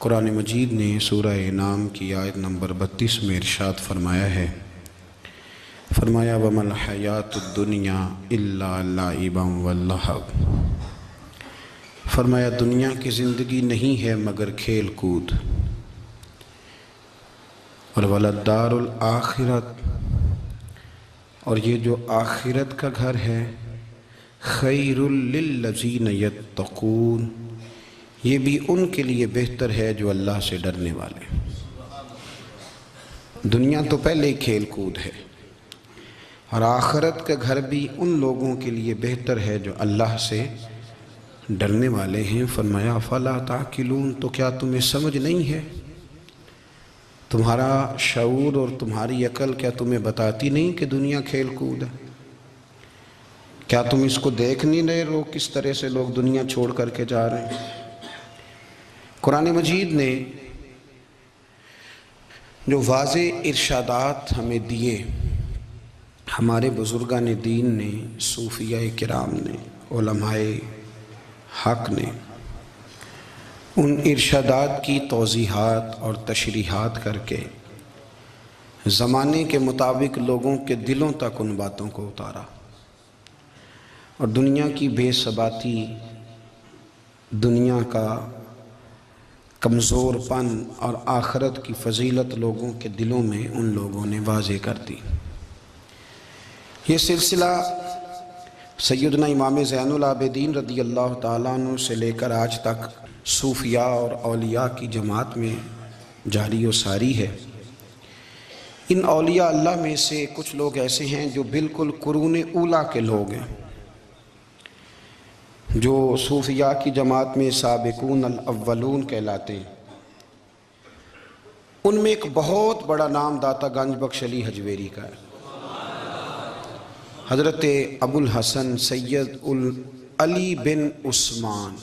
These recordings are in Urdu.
قرآن مجید نے سورہ انعام کی آیت نمبر 32 میں ارشاد فرمایا ہے، فرمایا وَمَا الْحَيَاةُ الدُّنْيَا إِلَّا لَعِبًا وَلَّهْوٌ، فرمایا دنیا کی زندگی نہیں ہے مگر کھیل کود، اور وَلَلدَّارُ الْآخِرَةُ، اور یہ جو آخرت کا گھر ہے، خَيْرٌ لِلَّذِينَ يَتَّقُونَ، یہ بھی ان کے لیے بہتر ہے جو اللہ سے ڈرنے والے۔ دنیا تو پہلے ہی کھیل کود ہے، اور آخرت کا گھر بھی ان لوگوں کے لیے بہتر ہے جو اللہ سے ڈرنے والے ہیں۔ فرمایا فَلَا تَعْقِلُونَ، تو کیا تمہیں سمجھ نہیں ہے؟ تمہارا شعور اور تمہاری عقل کیا تمہیں بتاتی نہیں کہ دنیا کھیل کود ہے؟ کیا تم اس کو دیکھ نہیں رہے ہو کس طرح سے لوگ دنیا چھوڑ کر کے جا رہے ہیں؟ قرآن مجید نے جو واضح ارشادات ہمیں دیے، ہمارے بزرگان دین نے، صوفیاء کرام نے، علماء حق نے ان ارشادات کی توضیحات اور تشریحات کر کے زمانے کے مطابق لوگوں کے دلوں تک ان باتوں کو اتارا، اور دنیا کی بے ثباتی، دنیا کا کمزور پن اور آخرت کی فضیلت لوگوں کے دلوں میں ان لوگوں نے واضح کر دی۔ یہ سلسلہ سیدنا امام زین العابدین رضی اللہ تعالیٰ عنہ سے لے کر آج تک صوفیاء اور اولیاء کی جماعت میں جاری و ساری ہے۔ ان اولیاء اللہ میں سے کچھ لوگ ایسے ہیں جو بالکل قرون اولیٰ کے لوگ ہیں، جو صوفیاء کی جماعت میں سابقون الاولون کہلاتے ہیں۔ ان میں ایک بہت بڑا نام داتا گنج بخش علی حجویری کا ہے، حضرت ابو الحسن سید علی بن عثمان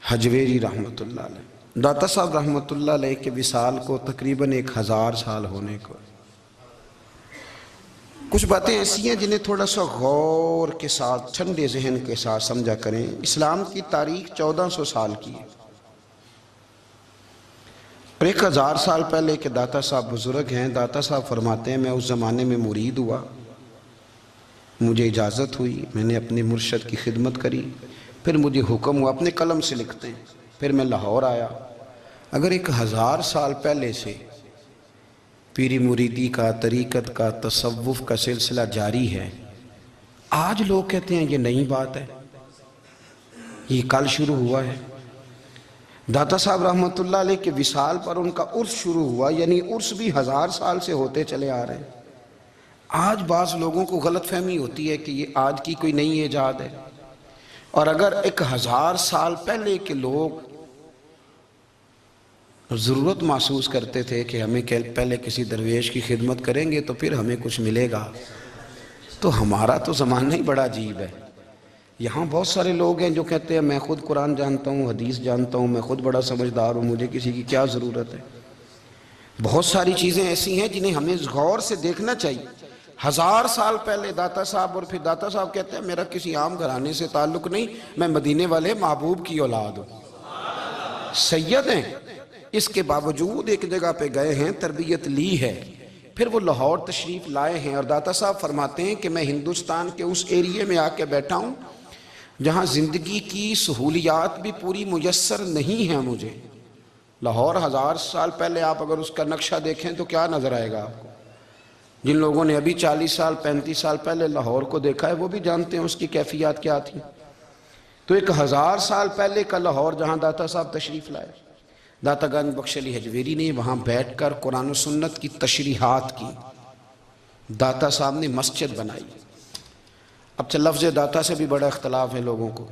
حجویری رحمۃ اللہ علیہ۔ داتا صاحب رحمۃ اللہ علیہ کے وصال کو تقریباً 1000 سال ہونے کو۔ کچھ باتیں ایسی ہیں جنہیں تھوڑا سا غور کے ساتھ، ٹھنڈے ذہن کے ساتھ سمجھا کریں۔ اسلام کی تاریخ 1400 سال کی ہے، اور 1000 سال پہلے کے داتا صاحب بزرگ ہیں۔ داتا صاحب فرماتے ہیں میں اس زمانے میں مرید ہوا، مجھے اجازت ہوئی، میں نے اپنے مرشد کی خدمت کری، پھر مجھے حکم ہوا، اپنے قلم سے لکھتے ہیں، پھر میں لاہور آیا۔ اگر 1000 سال پہلے سے پیری مریدی کا، طریقت کا، تصوف کا سلسلہ جاری ہے، آج لوگ کہتے ہیں یہ نئی بات ہے، یہ کل شروع ہوا ہے۔ داتا صاحب رحمۃ اللہ علیہ کے وصال پر ان کا عرس شروع ہوا، یعنی عرس بھی 1000 سال سے ہوتے چلے آ رہے ہیں۔ آج بعض لوگوں کو غلط فہمی ہوتی ہے کہ یہ آج کی کوئی نئی ایجاد ہے، اور اگر 1000 سال پہلے کے لوگ ضرورت محسوس کرتے تھے کہ ہمیں پہلے کسی درویش کی خدمت کریں گے تو پھر ہمیں کچھ ملے گا، تو ہمارا تو زمانہ ہی بڑا عجیب ہے۔ یہاں بہت سارے لوگ ہیں جو کہتے ہیں میں خود قرآن جانتا ہوں، حدیث جانتا ہوں، میں خود بڑا سمجھدار ہوں، مجھے کسی کی کیا ضرورت ہے۔ بہت ساری چیزیں ایسی ہیں جنہیں ہمیں غور سے دیکھنا چاہیے۔ 1000 سال پہلے داتا صاحب، اور پھر داتا صاحب کہتے ہیں میرا کسی عام گھرانے سے تعلق نہیں، میں مدینے والے محبوب کی اولاد ہوں، سید ہیں۔ اس کے باوجود ایک جگہ پہ گئے ہیں، تربیت لی ہے، پھر وہ لاہور تشریف لائے ہیں، اور داتا صاحب فرماتے ہیں کہ میں ہندوستان کے اس ایریے میں آ کے بیٹھا ہوں جہاں زندگی کی سہولیات بھی پوری میسر نہیں ہیں مجھے۔ لاہور 1000 سال پہلے آپ اگر اس کا نقشہ دیکھیں تو کیا نظر آئے گا آپ کو؟ جن لوگوں نے ابھی 40 سال 35 سال پہلے لاہور کو دیکھا ہے وہ بھی جانتے ہیں اس کی کیفیات کیا تھی۔ تو 1000 سال پہلے کا لاہور جہاں داتا صاحب تشریف لائے، داتا گنج بخش علی حجویری نے وہاں بیٹھ کر قرآن و سنت کی تشریحات کی۔ داتا صاحب نے مسجد بنائی۔ اب لفظ داتا سے بھی بڑا اختلاف ہے لوگوں کو،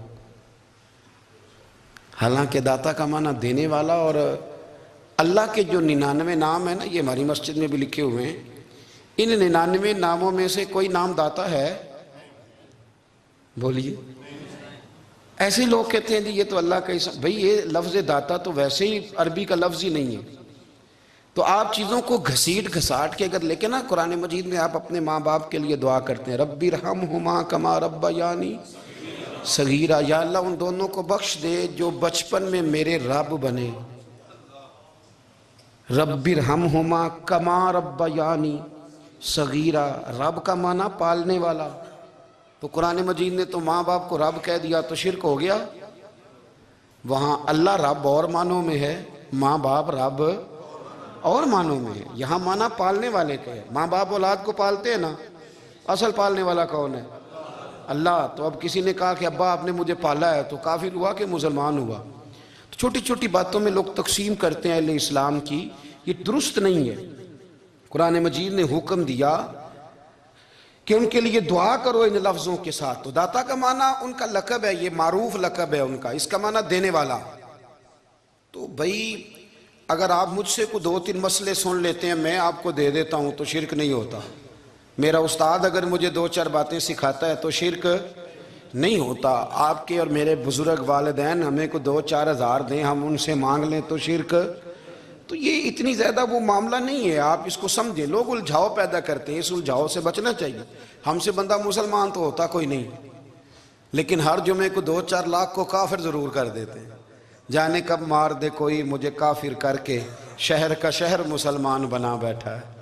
حالانکہ داتا کا معنی دینے والا، اور اللہ کے جو 99 نام ہیں نا، یہ ہماری مسجد میں بھی لکھے ہوئے ہیں، ان 99 ناموں میں سے کوئی نام داتا ہے؟ بولیے۔ ایسے لوگ کہتے ہیں یہ تو اللہ کا اسم، بھئی یہ لفظ داتا تو ویسے ہی عربی کا لفظ ہی نہیں ہے۔ تو آپ چیزوں کو گھسیٹ گھساٹ کے اگر لے کے نا قرآن مجید میں آپ اپنے ماں باپ کے لیے دعا کرتے ہیں رب ارحمہما کما ربیانی صغیرہ، یا اللہ ان دونوں کو بخش دے جو بچپن میں میرے رب بنے. رب ارحمہما کما ربیانی صغیرہ، رب کا معنی پالنے والا. تو قرآن مجید نے تو ماں باپ کو رب کہہ دیا تو شرک ہو گیا. وہاں اللہ رب اور معنوں میں ہے، ماں باپ رب اور معنوں میں ہے. یہاں معنی پالنے والے کا ہے. ماں باپ اولاد کو پالتے ہیں نا، اصل پالنے والا کون ہے؟ اللہ. تو اب کسی نے کہا کہ ابا آپ نے مجھے پالا ہے، تو کافر ہوا کہ مسلمان ہوا؟ تو چھوٹی چھوٹی باتوں میں لوگ تقسیم کرتے ہیں اہل اسلام کی، یہ درست نہیں ہے. قرآن مجید نے حکم دیا کہ ان کے لیے دعا کرو ان لفظوں کے ساتھ. تو داتا کا معنی ان کا لقب ہے، یہ معروف لقب ہے ان کا، اس کا معنی دینے والا. تو بھئی اگر آپ مجھ سے کو 2-3 مسئلے سن لیتے ہیں، میں آپ کو دے دیتا ہوں تو شرک نہیں ہوتا. میرا استاد اگر مجھے 2-4 باتیں سکھاتا ہے تو شرک نہیں ہوتا. آپ کے اور میرے بزرگ والدین ہمیں کو 2-4 ہزار دیں، ہم ان سے مانگ لیں تو شرک؟ تو یہ اتنی زیادہ وہ معاملہ نہیں ہے. آپ اس کو سمجھیں. لوگ الجھاؤ پیدا کرتے ہیں، اس الجھاؤ سے بچنا چاہیے. ہم سے بندہ مسلمان تو ہوتا کوئی نہیں، لیکن ہر جمعے کو 2-4 لاکھ کو کافر ضرور کر دیتے ہیں. جانے کب مار دے کوئی مجھے کافر کر کے، شہر کا شہر مسلمان بنا بیٹھا ہے.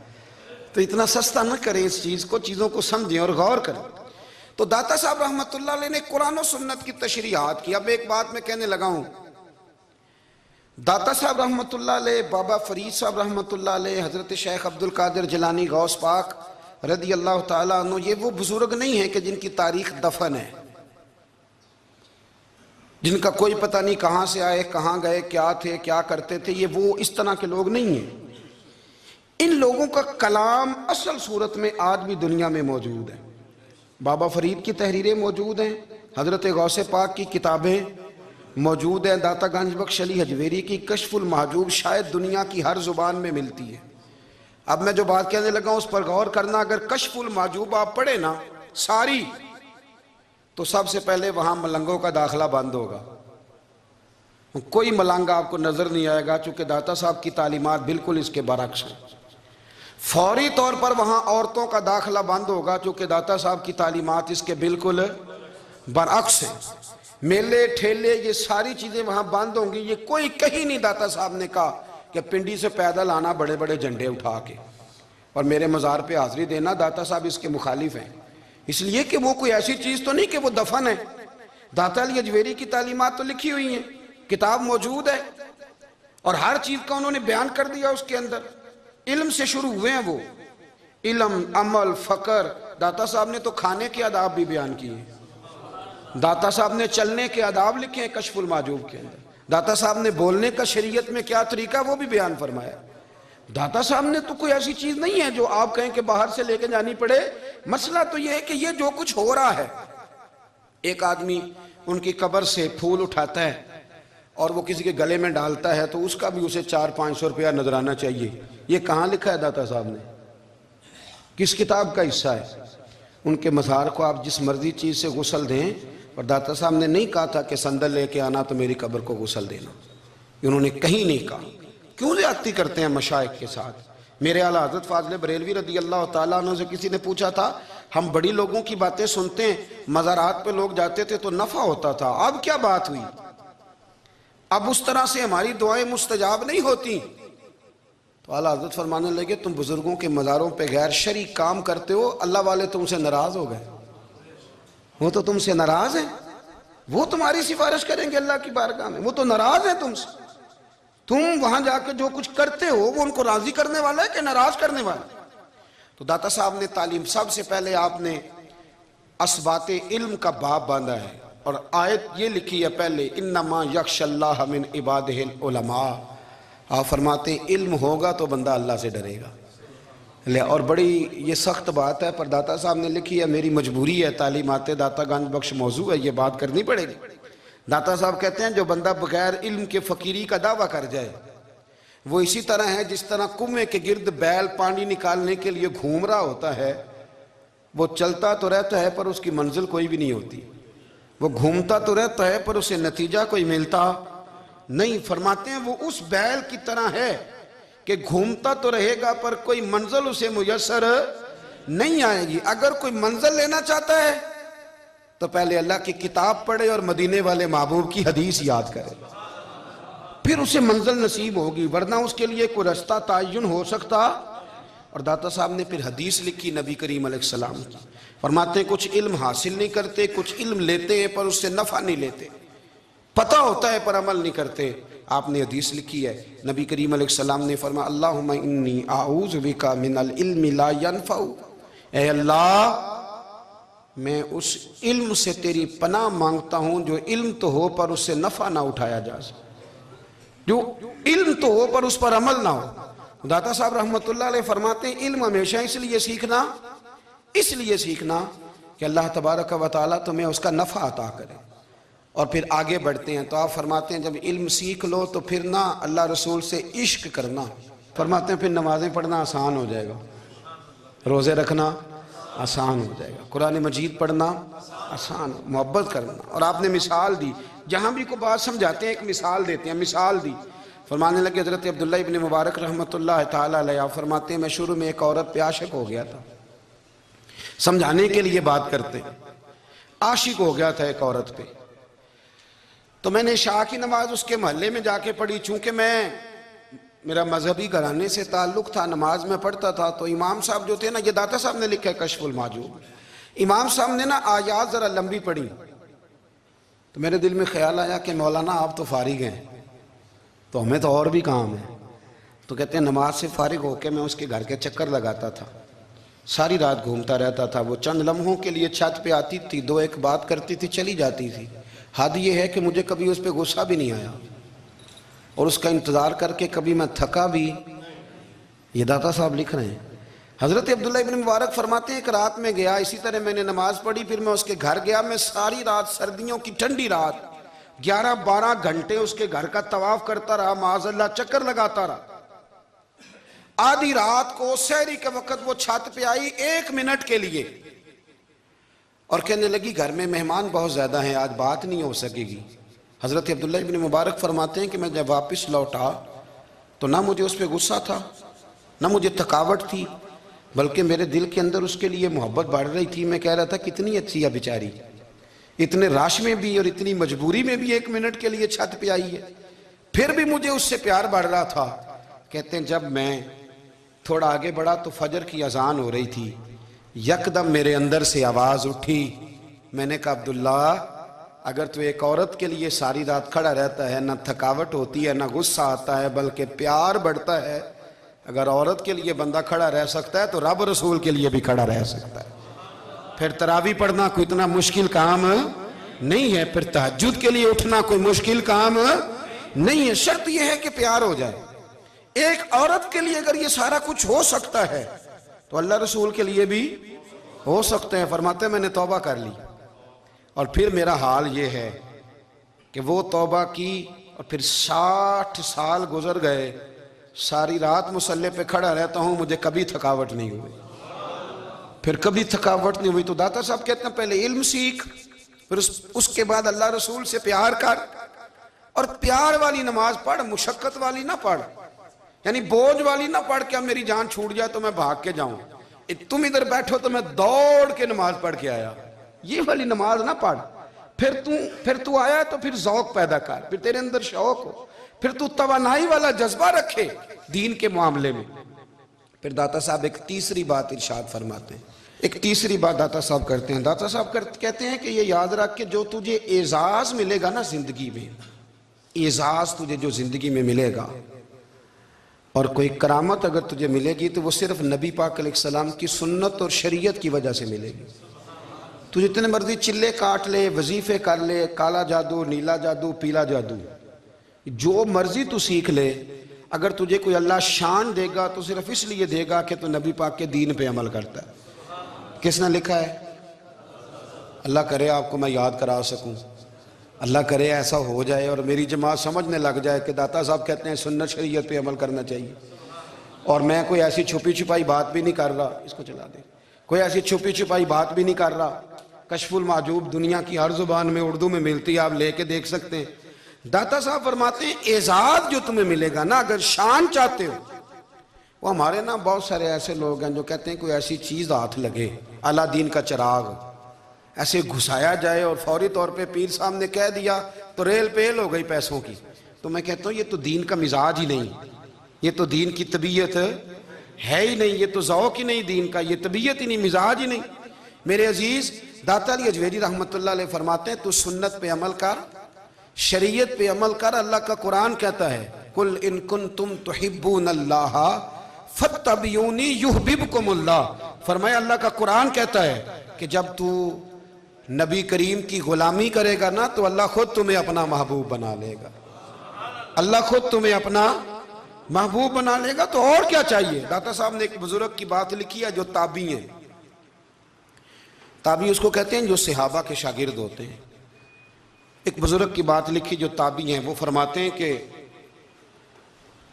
تو اتنا سستا نہ کریں اس چیز کو، چیزوں کو سمجھیں اور غور کریں. تو داتا صاحب رحمۃ اللہ علیہ نے قرآن و سنت کی تشریحات کی. اب ایک بات میں کہنے لگا ہوں، داتا صاحب رحمۃ اللہ علیہ، بابا فرید صاحب رحمۃ اللہ علیہ، حضرت شیخ عبد القادر جیلانی غوث پاک رضی اللہ تعالیٰ عنہ، یہ وہ بزرگ نہیں ہیں کہ جن کی تاریخ دفن ہے، جن کا کوئی پتہ نہیں کہاں سے آئے، کہاں گئے، کیا تھے، کیا کرتے تھے. یہ وہ اس طرح کے لوگ نہیں ہیں. ان لوگوں کا کلام اصل صورت میں آج بھی دنیا میں موجود ہے. بابا فرید کی تحریریں موجود ہیں، حضرت غوث پاک کی کتابیں موجود ہیں، داتا گنج بخش علی حجویری کی کشف المحجوب شاید دنیا کی ہر زبان میں ملتی ہے. اب میں جو بات کہنے لگا ہوں اس پر غور کرنا. اگر کشف المحجوب آپ پڑھیں نا ساری، تو سب سے پہلے وہاں ملنگوں کا داخلہ بند ہوگا. کوئی ملنگ آپ کو نظر نہیں آئے گا، چونکہ داتا صاحب کی تعلیمات بالکل اس کے برعکس ہیں. فوری طور پر وہاں عورتوں کا داخلہ بند ہوگا، چونکہ داتا صاحب کی تعلیمات اس کے بالکل برعکس ہیں. میلے ٹھیلے یہ ساری چیزیں وہاں بند ہوں گی. یہ کوئی کہیں نہیں داتا صاحب نے کہا کہ پنڈی سے پیدل آنا بڑے بڑے جھنڈے اٹھا کے اور میرے مزار پہ حاضری دینا. داتا صاحب اس کے مخالف ہیں، اس لیے کہ وہ کوئی ایسی چیز تو نہیں کہ وہ دفن ہے. داتا علی حجویری کی تعلیمات تو لکھی ہوئی ہیں، کتاب موجود ہے، اور ہر چیز کا انہوں نے بیان کر دیا اس کے اندر. علم سے شروع ہوئے ہیں وہ، علم، عمل، فقر. داتا صاحب نے تو کھانے کے آداب بھی بیان کیے. داتا صاحب نے چلنے کے آداب لکھے ہیں کشف المحجوب کے اندر. داتا صاحب نے بولنے کا شریعت میں کیا طریقہ وہ بھی بیان فرمایا. داتا صاحب نے تو کوئی ایسی چیز نہیں ہے جو آپ کہیں کہ باہر سے لے کے جانی پڑے. مسئلہ تو یہ ہے کہ یہ جو کچھ ہو رہا ہے، ایک آدمی ان کی قبر سے پھول اٹھاتا ہے اور وہ کسی کے گلے میں ڈالتا ہے تو اس کا بھی اسے 400-500 روپیہ نظرانہ چاہیے. یہ کہاں لکھا ہے داتا صاحب نے؟ کس کتاب کا حصہ ہے؟ ان کے مزار کو آپ جس مرضی چیز سے غسل دیں، اور داتا صاحب نے نہیں کہا تھا کہ سندل لے کے آنا تو میری قبر کو غسل دینا. انہوں نے کہیں نہیں کہا. کیوں زیادتی کرتے ہیں مشائخ کے ساتھ؟ میرے اعلیٰ حضرت فاضل بریلوی رضی اللہ تعالیٰ عنہ سے کسی نے پوچھا تھا، ہم بڑی لوگوں کی باتیں سنتے ہیں، مزارات پہ لوگ جاتے تھے تو نفع ہوتا تھا، اب کیا بات ہوئی؟ اب اس طرح سے ہماری دعائیں مستجاب نہیں ہوتی. تو اعلیٰ حضرت فرمانے لگے، تم بزرگوں کے مزاروں پہ غیر شرعی کام کرتے ہو، اللہ والے تم سے ناراض ہو گئے. وہ تو تم سے ناراض ہیں، وہ تمہاری سفارش کریں گے اللہ کی بارگاہ میں، وہ تو ناراض ہیں تم سے. تم وہاں جا کے جو کچھ کرتے ہو وہ ان کو راضی کرنے والا ہے کہ ناراض کرنے والا ہے؟ تو داتا صاحب نے تعلیم، سب سے پہلے آپ نے اسبات علم کا باب باندھا ہے، اور آیت یہ لکھی ہے پہلے، انما یخش اللہ من عبادہ العلماء. آپ فرماتے ہیں علم ہوگا تو بندہ اللہ سے ڈرے گا. اور بڑی یہ سخت بات ہے، پر داتا صاحب نے لکھی ہے، میری مجبوری ہے، تعلیمات داتا گنج بخش موضوع ہے، یہ بات کرنی پڑے گی. داتا صاحب کہتے ہیں جو بندہ بغیر علم کے فقیری کا دعویٰ کر جائے وہ اسی طرح ہے جس طرح کنویں کے گرد بیل پانی نکالنے کے لیے گھوم رہا ہوتا ہے. وہ چلتا تو رہتا ہے پر اس کی منزل کوئی بھی نہیں ہوتی، وہ گھومتا تو رہتا ہے پر اسے نتیجہ کوئی ملتا نہیں. فرماتے ہیں وہ اس بیل کی طرح ہے کہ گھومتا تو رہے گا پر کوئی منزل اسے میسر نہیں آئے گی. اگر کوئی منزل لینا چاہتا ہے تو پہلے اللہ کی کتاب پڑھے اور مدینے والے محبوب کی حدیث یاد کرے، پھر اسے منزل نصیب ہوگی، ورنہ اس کے لیے کوئی رستہ تعین ہو سکتا۔ اور داتا صاحب نے پھر حدیث لکھی نبی کریم علیہ السلام کی، فرماتے ہیں کچھ علم حاصل نہیں کرتے، کچھ علم لیتے ہیں پر اس سے نفع نہیں لیتے، پتہ ہوتا ہے پر عمل نہیں کرتے۔ آپ نے حدیث لکھی ہے، نبی کریم علیہ السلام نے فرمایا اللہم انی اعوذ بک من العلم لا ینفع، اے اللہ میں اس علم سے تیری پناہ مانگتا ہوں جو علم تو ہو پر اس سے نفع نہ اٹھایا جا سکے، جو علم تو ہو پر اس پر عمل نہ ہو۔ داتا صاحب رحمۃ اللہ علیہ فرماتے ہیں علم ہمیشہ اس لیے سیکھنا کہ اللہ تبارک و تعالیٰ تمہیں اس کا نفع عطا کرے۔ اور پھر آگے بڑھتے ہیں تو آپ فرماتے ہیں جب علم سیکھ لو تو پھر نہ اللہ رسول سے عشق کرنا، فرماتے ہیں پھر نمازیں پڑھنا آسان ہو جائے گا، روزے رکھنا آسان ہو جائے گا، قرآن مجید پڑھنا آسان، محبت کرنا۔ اور آپ نے مثال دی، جہاں بھی کوئی بات سمجھاتے ہیں ایک مثال دیتے ہیں، مثال دی، فرمانے لگے حضرت عبداللہ ابن مبارک رحمۃ اللہ تعالیٰ علیہ فرماتے ہیں میں شروع میں ایک عورت پہ عاشق ہو گیا تھا، سمجھانے کے لیے بات کرتے ہیں، عاشق ہو گیا تھا ایک عورت پہ، تو میں نے عشاء کی نماز اس کے محلے میں جا کے پڑھی، چونکہ میرا مذہبی گھرانے سے تعلق تھا، نماز میں پڑھتا تھا، تو امام صاحب جو تھے نا، یہ داتا صاحب نے لکھا ہے کشف المحجوب، امام صاحب نے نا آیات ذرا لمبی پڑھی، تو میرے دل میں خیال آیا کہ مولانا آپ تو فارغ ہیں تو ہمیں تو اور بھی کام ہے، تو کہتے ہیں نماز سے فارغ ہو کے میں اس کے گھر کے چکر لگاتا تھا، ساری رات گھومتا رہتا تھا، وہ چند لمحوں کے لیے چھت پہ آتی تھی، دو ایک بات کرتی تھی چلی جاتی تھی، حد یہ ہے کہ مجھے کبھی اس پہ غصہ بھی نہیں آیا، اور اس کا انتظار کر کے کبھی میں تھکا بھی۔ یہ داتا صاحب لکھ رہے ہیں، حضرت عبداللہ ابن مبارک فرماتے ہیں ایک رات میں گیا، اسی طرح میں نے نماز پڑھی، پھر میں اس کے گھر گیا، میں ساری رات، سردیوں کی ٹھنڈی رات 11-12 گھنٹے اس کے گھر کا طواف کرتا رہا، معاذ اللہ چکر لگاتا رہا۔ آدھی رات کو سحری کے وقت وہ چھت پہ آئی 1 منٹ کے لیے اور کہنے لگی گھر میں مہمان بہت زیادہ ہیں، آج بات نہیں ہو سکے گی۔ حضرت عبداللہ ابن مبارک فرماتے ہیں کہ میں جب واپس لوٹا تو نہ مجھے اس پہ غصہ تھا، نہ مجھے تھکاوٹ تھی، بلکہ میرے دل کے اندر اس کے لیے محبت بڑھ رہی تھی۔ میں کہہ رہا تھا کتنی اچھی ہے بیچاری، اتنے راش میں بھی اور اتنی مجبوری میں بھی 1 منٹ کے لیے چھت پہ آئی ہے، پھر بھی مجھے اس سے پیار بڑھ رہا تھا۔ کہتے ہیں جب میں تھوڑا آگے بڑھا تو فجر کی اذان ہو رہی تھی، یکدم میرے اندر سے آواز اٹھی، میں نے کہا عبداللہ اگر تو ایک عورت کے لیے ساری رات کھڑا رہتا ہے، نہ تھکاوٹ ہوتی ہے، نہ غصہ آتا ہے، بلکہ پیار بڑھتا ہے، اگر عورت کے لیے بندہ کھڑا رہ سکتا ہے تو رب رسول کے لیے بھی کھڑا رہ سکتا ہے۔ پھر تراویح پڑھنا کوئی اتنا مشکل کام نہیں ہے، پھر تہجد کے لیے اٹھنا کوئی مشکل کام نہیں ہے، شرط یہ ہے کہ پیار ہو جائے۔ ایک عورت کے لیے اگر یہ سارا کچھ ہو سکتا ہے تو اللہ رسول کے لیے بھی ہو سکتے ہیں۔ فرماتے ہیں میں نے توبہ کر لی، اور پھر میرا حال یہ ہے کہ وہ توبہ کی اور پھر 60 سال گزر گئے، ساری رات مصلی پہ کھڑا رہتا ہوں، مجھے کبھی تھکاوٹ نہیں ہوئی، پھر کبھی تھکاوٹ نہیں ہوئی۔ تو داتا صاحب کہتے ہیں پہلے علم سیکھ، پھر اس کے بعد اللہ رسول سے پیار کر، اور پیار والی نماز پڑھ، مشقت والی نہ پڑھ، یعنی بوجھ والی نہ پڑھ کہ اب میری جان چھوٹ جائے تو میں بھاگ کے جاؤں، تم ادھر بیٹھو تو میں دوڑ کے نماز پڑھ کے آیا، یہ والی نماز نہ پڑھ۔ پھر تو آیا تو پھر ذوق پیدا کر، پھر تیرے اندر شوق ہو، پھر تو توانائی والا جذبہ رکھے دین کے معاملے میں۔ پھر داتا صاحب ایک تیسری بات ارشاد فرماتے ہیں، ایک تیسری بات داتا صاحب کرتے ہیں، داتا صاحب کہتے ہیں کہ یہ یاد رکھ کہ جو تجھے اعزاز ملے گا نا زندگی میں، اعزاز تجھے جو زندگی میں ملے گا اور کوئی کرامت اگر تجھے ملے گی تو وہ صرف نبی پاک علیہ السلام کی سنت اور شریعت کی وجہ سے ملے گی۔ تو جتنے مرضی چلے کاٹ لے، وظیفے کر لے، کالا جادو، نیلا جادو، پیلا جادو، جو مرضی تو سیکھ لے، اگر تجھے کوئی اللہ شان دے گا تو صرف اس لیے دے گا کہ تو نبی پاک کے دین پہ عمل کرتا ہے۔ کس نے لکھا ہے؟ اللہ کرے آپ کو میں یاد کرا سکوں، اللہ کرے ایسا ہو جائے اور میری جماعت سمجھنے لگ جائے کہ داتا صاحب کہتے ہیں سنت شریعت پہ عمل کرنا چاہیے، اور میں کوئی ایسی چھپی چھپائی بات بھی نہیں کر رہا، اس کو چلا دے، کوئی ایسی چھپی چھپائی بات بھی نہیں کر رہا۔ کشف المحجوب دنیا کی ہر زبان میں اردو میں ملتی ہے، آپ لے کے دیکھ سکتے ہیں۔ داتا صاحب فرماتے ہیں اعزاز جو تمہیں ملے گا نا، اگر شان چاہتے ہو، وہ ہمارے نا بہت سارے ایسے لوگ ہیں جو کہتے ہیں کوئی ایسی چیز ہاتھ لگے، اعلیٰ دین کا چراغ، ایسے گھسایا جائے اور فوری طور پہ پیر صاحب نے کہہ دیا تو ریل پیل ہو گئی پیسوں کی. تو میں کہتا ہوں یہ تو دین کا مزاج ہی نہیں, یہ تو دین کی طبیعت ہے ہی نہیں, یہ تو ذوق ہی نہیں دین کا, یہ طبیعت ہی نہیں, مزاج ہی نہیں. میرے عزیز داتا علی اجویری رحمۃ اللہ علیہ فرماتے ہیں تو سنت پہ عمل کر, شریعت پہ عمل کر. اللہ کا قرآن کہتا ہے قل ان کنتم تحبون اللہ فاتبعونی یحببکم اللہ. فرمایا اللہ کا قرآن کہتا ہے کہ جب تو نبی کریم کی غلامی کرے گا نا تو اللہ خود تمہیں اپنا محبوب بنا لے گا, اللہ خود تمہیں اپنا محبوب بنا لے گا. تو اور کیا چاہیے. داتا صاحب نے ایک بزرگ کی بات لکھی ہے جو تابعی ہیں, تابعی اس کو کہتے ہیں جو صحابہ کے شاگرد ہوتے ہیں. ایک بزرگ کی بات لکھی جو تابعی ہیں, وہ فرماتے ہیں کہ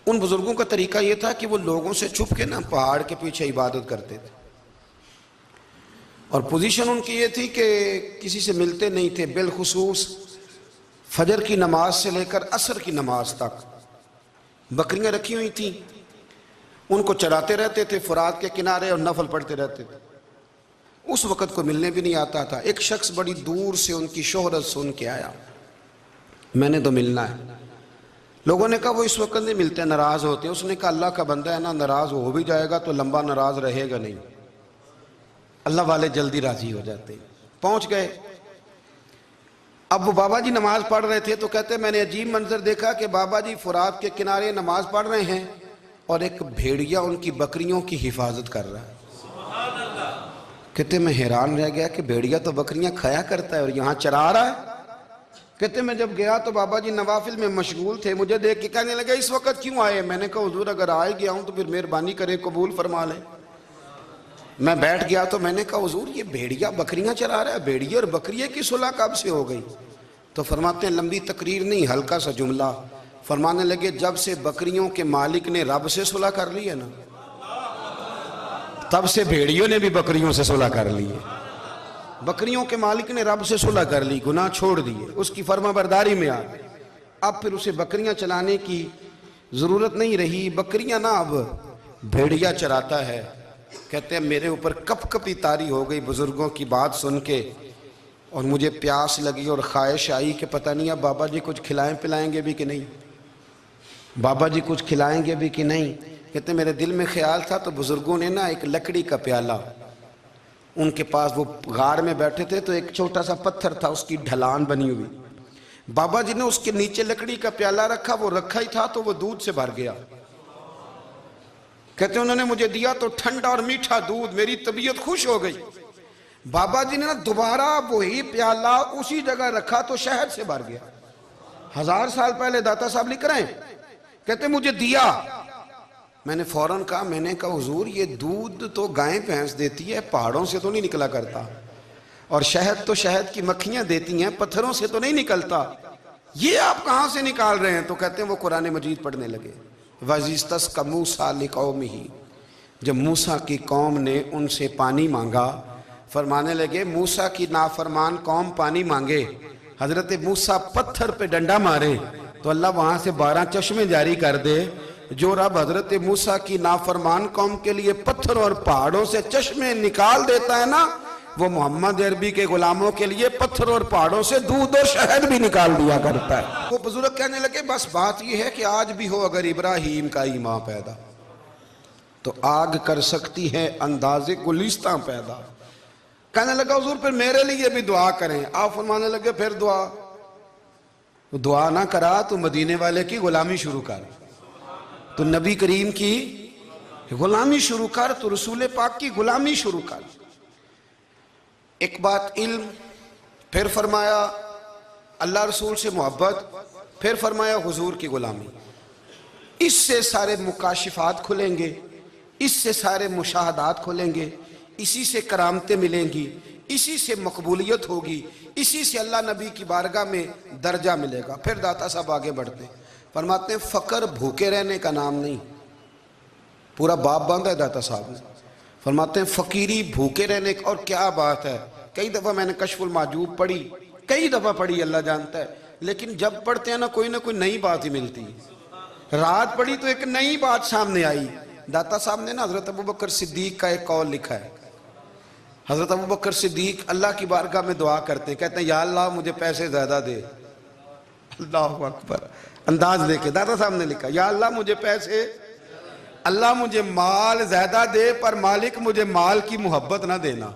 ان بزرگوں کا طریقہ یہ تھا کہ وہ لوگوں سے چھپ کے نا پہاڑ کے پیچھے عبادت کرتے تھے, اور پوزیشن ان کی یہ تھی کہ کسی سے ملتے نہیں تھے, بالخصوص فجر کی نماز سے لے کر عصر کی نماز تک بکریاں رکھی ہوئی تھیں, ان کو چراتے رہتے تھے فرات کے کنارے اور نفل پڑھتے رہتے تھے. اس وقت کو ملنے بھی نہیں آتا تھا. ایک شخص بڑی دور سے ان کی شہرت سن کے آیا, میں نے تو ملنا ہے. لوگوں نے کہا وہ اس وقت نہیں ملتے, ناراض ہوتے ہیں. اس نے کہا اللہ کا بندہ ہے نا, ناراض ہو بھی جائے گا تو لمبا ناراض رہے گا نہیں, اللہ والے جلدی راضی ہو جاتے ہیں. پہنچ گئے. اب وہ بابا جی نماز پڑھ رہے تھے تو کہتے میں نے عجیب منظر دیکھا کہ بابا جی فرات کے کنارے نماز پڑھ رہے ہیں اور ایک بھیڑیا ان کی بکریوں کی حفاظت کر رہا ہے. کہتے میں حیران رہ گیا کہ بھیڑیا تو بکریاں کھایا کرتا ہے اور یہاں چرا رہا ہے. کہتے میں جب گیا تو بابا جی نوافل میں مشغول تھے, مجھے دیکھ کے کہنے لگے اس وقت کیوں آئے. میں نے کہا حضور اگر آئے گیا ہوں تو پھر مہربانی کریں قبول فرما لیں. میں بیٹھ گیا تو میں نے کہا حضور یہ بھیڑیا بکریاں چرا رہا ہے, بھیڑیا اور بکریے کی صلح کب سے ہو گئی. تو فرماتے ہیں لمبی تقریر نہیں, ہلکا سا جملہ. فرمانے لگے جب سے بکریوں کے مالک نے رب سے صلح کر لی ہے نا, تب سے بھیڑیوں نے بھی بکریوں سے صلح کر لی ہے. بکریوں کے مالک نے رب سے صلح کر لی, گناہ چھوڑ دیے, اس کی فرما برداری میں آ گئے. اب پھر اسے بکریاں چلانے کی ضرورت نہیں رہی. بکریاں نا اب بھیڑیا چراتا ہے. کہتے ہیں میرے اوپر کپ کپی طاری ہو گئی بزرگوں کی بات سن کے, اور مجھے پیاس لگی اور خواہش آئی کہ پتہ نہیں اب بابا جی کچھ کھلائیں پلائیں گے بھی کہ نہیں, بابا جی کچھ کھلائیں گے بھی کہ نہیں. کہتے میرے دل میں خیال تھا تو بزرگوں نے نا ایک لکڑی کا پیالہ, ان کے پاس وہ غار میں بیٹھے تھے تو ایک چھوٹا سا پتھر تھا, اس کی ڈھلان بنی ہوئی. بابا جی نے اس کے نیچے لکڑی کا پیالہ رکھا, وہ رکھا ہی تھا تو وہ دودھ سے بھر گیا. کہتے انہوں نے مجھے دیا تو ٹھنڈا اور میٹھا دودھ, میری طبیعت خوش ہو گئی. بابا جی نے نا دوبارہ وہی پیالہ اسی جگہ رکھا تو شہد سے بھر گیا. 1000 سال پہلے داتا صاحب لکھ رہے ہیں. کہتے مجھے دیا, میں نے فوراً کہا, میں نے کہا حضور یہ دودھ تو گائیں بھینس دیتی ہے, پہاڑوں سے تو نہیں نکلا کرتا, اور شہد تو شہد کی مکھیاں دیتی ہیں, پتھروں سے تو نہیں نکلتا, یہ آپ کہاں سے نکال رہے ہیں. تو کہتے ہیں وہ قرآن مجید پڑھنے لگے. وَإِذِ اسْتَسْقَى مُوسَىٰ لِقَوْمِهِ, جب موسیٰ کی قوم نے ان سے پانی مانگا, فرمانے لگے موسیٰ کی نافرمان قوم پانی مانگے, حضرت موسیٰ پتھر پہ ڈنڈا مارے تو اللہ وہاں سے 12 چشمے جاری کر دے. جو رب حضرت موسیٰ کی نافرمان قوم کے لیے پتھر اور پہاڑوں سے چشمے نکال دیتا ہے نا, وہ محمد عربی کے غلاموں کے لیے پتھر اور پہاڑوں سے دودھ اور شہد بھی نکال دیا کرتا ہے. وہ بزرگ کہنے لگے بس بات یہ ہے کہ آج بھی ہو اگر ابراہیم کا ایمان پیدا تو آگ کر سکتی ہے انداز گلستاں پیدا. کہنے لگا حضور پھر میرے لیے بھی دعا کریں. آپ فرمانے لگے پھر دعا نہ کرا تو مدینے والے کی غلامی شروع کر, تو نبی کریم کی غلامی شروع کر, تو رسول پاک کی غلامی شروع کر. ایک بات علم, پھر فرمایا اللہ رسول سے محبت, پھر فرمایا حضور کی غلامی. اس سے سارے مکاشفات کھلیں گے, اس سے سارے مشاہدات کھلیں گے, اسی سے کرامتیں ملیں گی, اسی سے مقبولیت ہوگی, اسی سے اللہ نبی کی بارگاہ میں درجہ ملے گا. پھر داتا صاحب آگے بڑھتے فرماتے ہیں فقر بھوکے رہنے کا نام نہیں. پورا باب باندھا ہے داتا صاحب نے. فرماتے ہیں فقیری بھوکے رہنے کا, اور کیا بات ہے. کئی دفعہ میں نے کشف المعجوب پڑھی, کئی دفعہ پڑھی, اللہ جانتا ہے, لیکن جب پڑھتے ہیں نا کوئی نہ کوئی نئی بات ہی ملتی. رات پڑھی تو ایک نئی بات سامنے آئی. داتا صاحب نے نا حضرت ابوبکر صدیق کا ایک قول لکھا ہے. حضرت ابوبکر صدیق اللہ کی بارگاہ میں دعا کرتے ہیں، کہتے ہیں یا اللہ مجھے پیسے زیادہ دے. اللہ اکبر، انداز دیکھے داتا صاحب نے لکھا یا اللہ مجھے پیسے، اللہ مجھے مال زیادہ دے پر مالک مجھے مال کی محبت نہ دینا.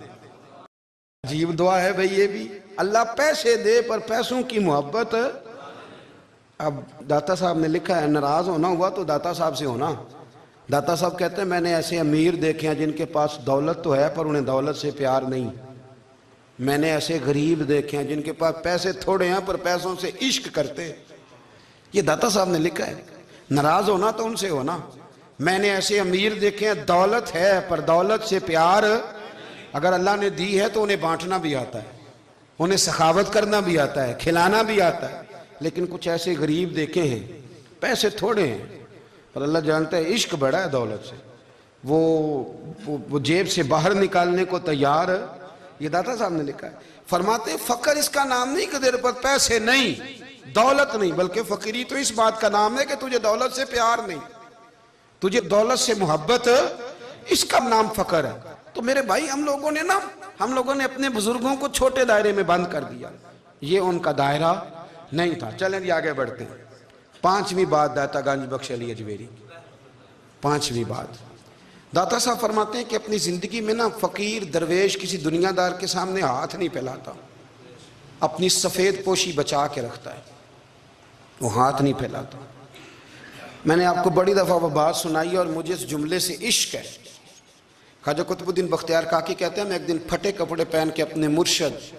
عجیب دعا ہے بھئی یہ بھی، اللہ پیسے دے پر پیسوں کی محبت. اب داتا صاحب نے لکھا ہے ناراض ہونا ہوا تو داتا صاحب سے ہونا. داتا صاحب کہتے ہیں میں نے ایسے امیر دیکھے ہیں جن کے پاس دولت تو ہے پر انہیں دولت سے پیار نہیں. میں نے ایسے غریب دیکھے ہیں جن کے پاس پیسے تھوڑے ہیں پر پیسوں سے عشق کرتے. یہ داتا صاحب نے لکھا ہے. ناراض ہونا تو ان سے ہونا. میں نے ایسے امیر دیکھے ہیں دولت ہے پر دولت سے پیار، اگر اللہ نے دی ہے تو انہیں بانٹنا بھی آتا ہے، انہیں سخاوت کرنا بھی آتا ہے، کھلانا بھی آتا ہے. لیکن کچھ ایسے غریب دیکھے ہیں پیسے تھوڑے ہیں پر اللہ جانتا ہے عشق بڑا ہے دولت سے، وہ جیب سے باہر نکالنے کو تیار. یہ داتا صاحب نے لکھا ہے. فرماتے ہیں فقر اس کا نام نہیں کہ تیرے پر پیسے نہیں، دولت نہیں، بلکہ فقیری تو اس بات کا نام ہے کہ تجھے دولت سے پیار نہیں، تجھے دولت سے محبت، اس کا نام فقر ہے. تو میرے بھائی ہم لوگوں نے اپنے بزرگوں کو چھوٹے دائرے میں بند کر دیا، یہ ان کا دائرہ نہیں تھا. چلیں جی آگے بڑھتے ہیں. 5ویں بات داتا گنج بخش علی اجمیری. 5ویں بات داتا صاحب فرماتے ہیں کہ اپنی زندگی میں فقیر درویش کسی دنیا دار کے سامنے ہاتھ نہیں پھیلاتا، اپنی سفید پوشی بچا کے رکھتا ہے، وہ ہاتھ نہیں پھیلاتا. میں نے آپ کو بڑی دفعہ وہ بات سنائی اور مجھے اس جملے سے عشق ہے. خواجہ قطب الدین بختیار کاکی کہتے ہیں میں ایک دن پھٹے کپڑے پہن کے اپنے مرشد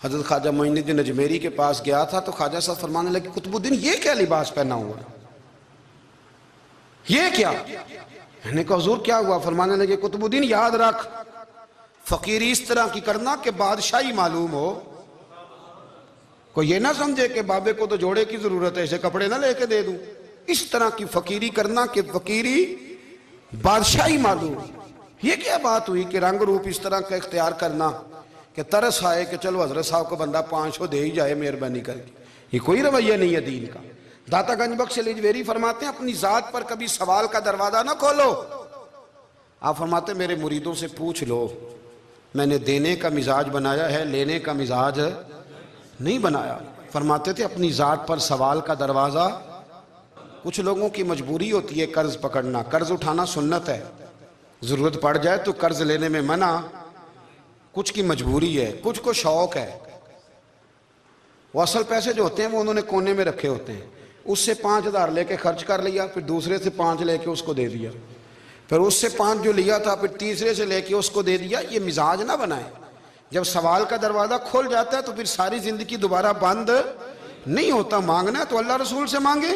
حضرت خواجہ معین الدین اجمیری کے پاس گیا تھا تو خواجہ صاحب فرمانے لگے قطب الدین یہ کیا لباس پہنا ہوا ہے، یہ کیا؟ میں نے کہا حضور کیا ہوا؟ فرمانے لگے قطب الدین یاد رکھ فقیری اس طرح کی کرنا کہ بادشاہی معلوم ہو. کوئی یہ نہ سمجھے کہ بابے کو تو جوڑے کی ضرورت ہے اسے کپڑے نہ لے کے دے دوں. اس طرح کی فقیری کرنا کہ فقیری بادشاہی معلوم. یہ کیا بات ہوئی کہ رنگ روپ اس طرح کا اختیار کرنا کہ ترس آئے کہ چلو حضرت صاحب کو بندہ 500 دے ہی جائے مہربانی کر کے. یہ کوئی رویہ نہیں ہے دین کا. داتا گنج بخش علی اجمیری فرماتے ہیں اپنی ذات پر کبھی سوال کا دروازہ نہ کھولو. آپ فرماتے ہیں میرے مریدوں سے پوچھ لو میں نے دینے کا مزاج بنایا ہے، لینے کا مزاج نہیں بنایا. فرماتے تھے اپنی ذات پر سوال کا دروازہ. کچھ لوگوں کی مجبوری ہوتی ہے قرض پکڑنا، قرض اٹھانا سنت ہے، ضرورت پڑ جائے تو قرض لینے میں منع. کچھ کی مجبوری ہے، کچھ کو شوق ہے. وہ اصل پیسے جو ہوتے ہیں وہ انہوں نے کونے میں رکھے ہوتے ہیں، اس سے 5,000 لے کے خرچ کر لیا، پھر دوسرے سے 5 لے کے اس کو دے دیا، پھر اس سے 5 جو لیا تھا پھر تیسرے سے لے کے اس کو دے دیا. یہ مزاج نہ بنائے. جب سوال کا دروازہ کھول جاتا ہے تو پھر ساری زندگی دوبارہ بند نہیں ہوتا. مانگنا ہے تو اللہ رسول سے مانگے،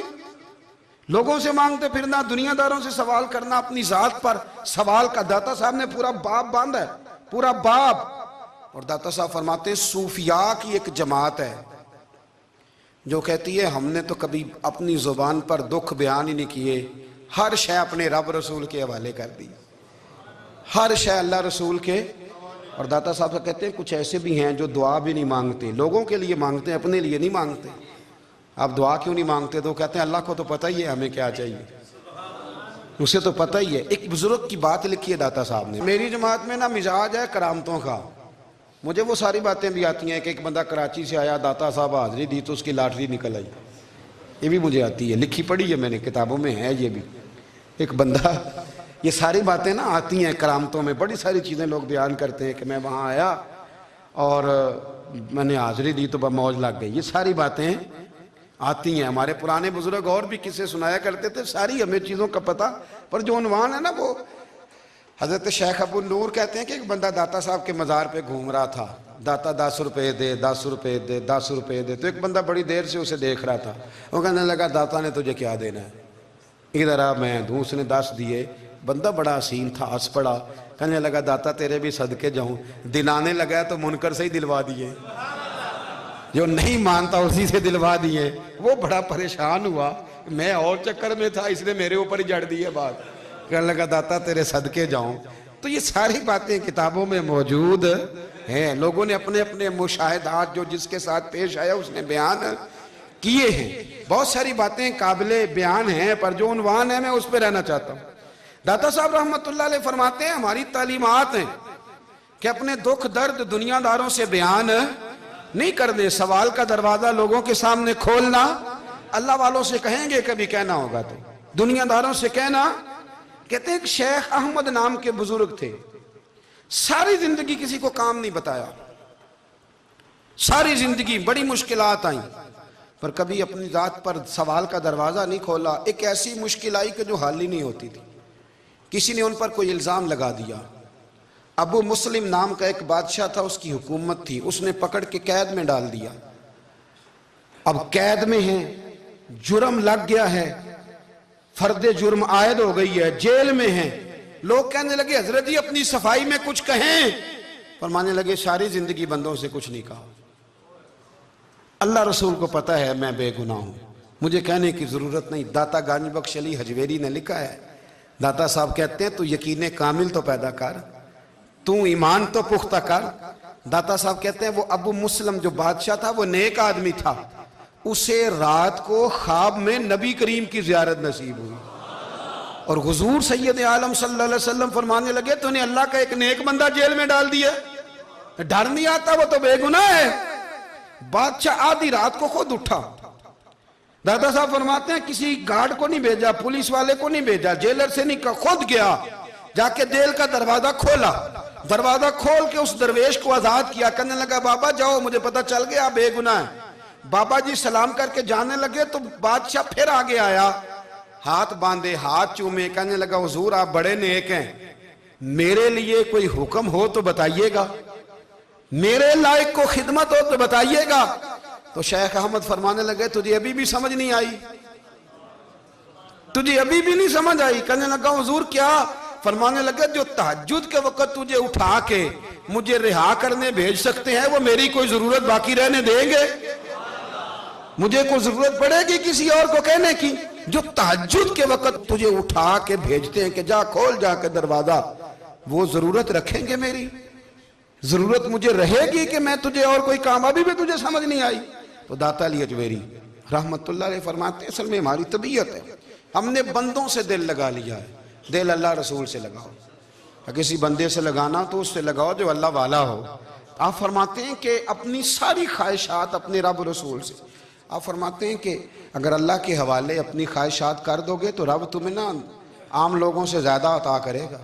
لوگوں سے مانگتے پھرنا، دنیا داروں سے سوال کرنا. اپنی ذات پر سوال کا داتا صاحب نے پورا باب باندھا ہے، پورا باب. اور داتا صاحب فرماتے ہیں صوفیاء کی ایک جماعت ہے جو کہتی ہے ہم نے تو کبھی اپنی زبان پر دکھ بیان ہی نہیں کیے، ہر شے اپنے رب رسول کے حوالے کر دی، ہر شے اللہ رسول کے. اور داتا صاحب کہتے ہیں کچھ ایسے بھی ہیں جو دعا بھی نہیں مانگتے، لوگوں کے لیے مانگتے ہیں، اپنے لیے نہیں مانگتے. آپ دعا کیوں نہیں مانگتے؟ تو کہتے ہیں اللہ کو تو پتہ ہی ہے ہمیں کیا چاہیے، اسے تو پتہ ہی ہے. ایک بزرگ کی بات لکھی ہے داتا صاحب نے. میری جماعت میں مزاج ہے کرامتوں کا. مجھے وہ ساری باتیں بھی آتی ہیں کہ ایک بندہ کراچی سے آیا، داتا صاحب حاضری دی تو اس کی لاٹری نکل آئی. یہ بھی مجھے آتی ہے، لکھی پڑھی ہے میں نے، کتابوں میں ہے یہ بھی. ایک بندہ، یہ ساری باتیں آتی ہیں کرامتوں میں. بڑی ساری چیزیں لوگ بیان کرتے ہیں کہ میں وہاں آیا اور میں نے حاضری دی تو موج لگ گئی. یہ ساری باتیں آتی ہیں. ہمارے پرانے بزرگ اور بھی قصے سنایا کرتے تھے. ساری ہمیں چیزوں کا پتہ، پر جو عنوان ہے وہ حضرت شیخ ابو نور کہتے ہیں کہ ایک بندہ داتا صاحب کے مزار پہ گھوم رہا تھا. داتا 10 روپے دے، 10 روپے دے، 10 روپے دے. تو ایک بندہ بڑی دیر سے اسے دیکھ رہا تھا. وہ کہنے لگا داتا نے تجھے کیا دینا ہے، ادھر آ میں دوں. اس نے 10 دیے. بندہ بڑا حسین تھا، ہنس پڑا. کہنے لگا داتا تیرے بھی صدقے جاؤں. دلانے لگا تو منکر سے ہی دلوا دیے، جو نہیں مانتا اسی سے دلوا دیے. وہ بڑا پریشان ہوا، میں اور چکر میں تھا، اس نے میرے اوپر ہی جڑ دی ہے بات. کہنے لگا داتا تیرے صدقے جاؤں. تو یہ ساری باتیں کتابوں میں موجود ہیں. لوگوں نے اپنے اپنے مشاہدات جو جس کے ساتھ پیش آیا اس نے بیان کیے ہیں. بہت ساری باتیں قابل بیان ہیں، پر جو عنوان ہے میں اس پہ رہنا چاہتا ہوں. داتا صاحب رحمت اللہ علیہ فرماتے ہیں ہماری تعلیمات ہیں کہ اپنے دکھ درد دنیا داروں سے بیان نہیں کر دے. سوال کا دروازہ لوگوں کے سامنے کھولنا اللہ والوں سے کہیں گے کبھی کہنا ہوگا تو دنیا داروں سے کہنا. کہتے ہیں ایک شیخ احمد نام کے بزرگ تھے, ساری زندگی کسی کو کام نہیں بتایا, ساری زندگی بڑی مشکلات آئیں پر کبھی اپنی ذات پر سوال کا دروازہ نہیں کھولا. ایک ایسی مشکل آئی کہ جو حل ہی نہیں ہوتی تھی. کسی نے ان پر کوئی الزام لگا دیا. ابو مسلم نام کا ایک بادشاہ تھا, اس کی حکومت تھی, اس نے پکڑ کے قید میں ڈال دیا. اب قید میں ہیں, جرم لگ گیا ہے, فرد جرم عائد ہو گئی ہے, جیل میں ہیں. لوگ کہنے لگے حضرت جی اپنی صفائی میں کچھ کہیں. فرمانے لگے ساری زندگی بندوں سے کچھ نہیں کہا, اللہ رسول کو پتہ ہے میں بے گناہ ہوں, مجھے کہنے کی ضرورت نہیں. داتا گانی بخش علی حجویری نے لکھا ہے, داتا صاحب کہتے ہیں تو یقین کامل تو پیدا کر, تو ایمان تو پختہ کر. داتا صاحب کہتے ہیں وہ ابو مسلم جو بادشاہ تھا وہ نیک آدمی تھا, اسے رات کو خواب میں نبی کریم کی زیارت نصیب ہوئی اور حضور سید عالم صلی اللہ علیہ وسلم فرمانے لگے تو نے اللہ کا ایک نیک بندہ جیل میں ڈال دیا, ڈر نہیں آتا, وہ تو بے گناہ ہے. بادشاہ آدھی رات کو خود اٹھا. دادا صاحب فرماتے ہیں کسی گارڈ کو نہیں بھیجا, پولیس والے کو نہیں بھیجا, جیلر سے نہیں کہا, خود گیا, جا کے جیل کا دروازہ کھولا. دروازہ کھول کے اس درویش کو آزاد کیا. کہنے لگا بابا جاؤ, مجھے پتہ چل گیا آپ بے گناہ ہیں. بابا جی سلام کر کے جانے لگے تو بادشاہ پھر آگے آیا, ہاتھ باندھے, ہاتھ چومے. کہنے لگا حضور آپ بڑے نیک ہیں, میرے لیے کوئی حکم ہو تو بتائیے گا, میرے لائق کو خدمت ہو تو بتائیے گا. تو شیخ احمد فرمانے لگے تجھے ابھی بھی سمجھ نہیں آئی, تجھے ابھی بھی نہیں سمجھ آئی. کہنے لگا حضور کیا؟ فرمانے لگے جو تہجد کے وقت تجھے اٹھا کے مجھے رہا کرنے بھیج سکتے ہیں وہ میری کوئی ضرورت باقی رہنے دیں گے؟ مجھے کوئی ضرورت پڑے گی کسی اور کو کہنے کی؟ جو تہجد کے وقت تجھے اٹھا کے بھیجتے ہیں کہ جا کھول جا کے دروازہ, وہ ضرورت رکھیں گے میری؟ ضرورت مجھے رہے گی کہ میں تجھے اور کوئی کام؟ ابھی بھی تجھے سمجھ نہیں آئی. تو داتا علی حجویری رحمت اللہ علیہ فرماتے ہیں اصل میں ہماری طبیعت ہے, ہم نے بندوں سے دل لگا لیا ہے. دل اللہ رسول سے لگاؤ, کسی بندے سے لگانا تو اس سے لگاؤ جو اللہ والا ہو. آپ فرماتے ہیں کہ اپنی ساری خواہشات اپنے رب رسول سے, آپ فرماتے ہیں کہ اگر اللہ کے حوالے اپنی خواہشات کر دو گے تو رب تمہیں نا عام لوگوں سے زیادہ عطا کرے گا,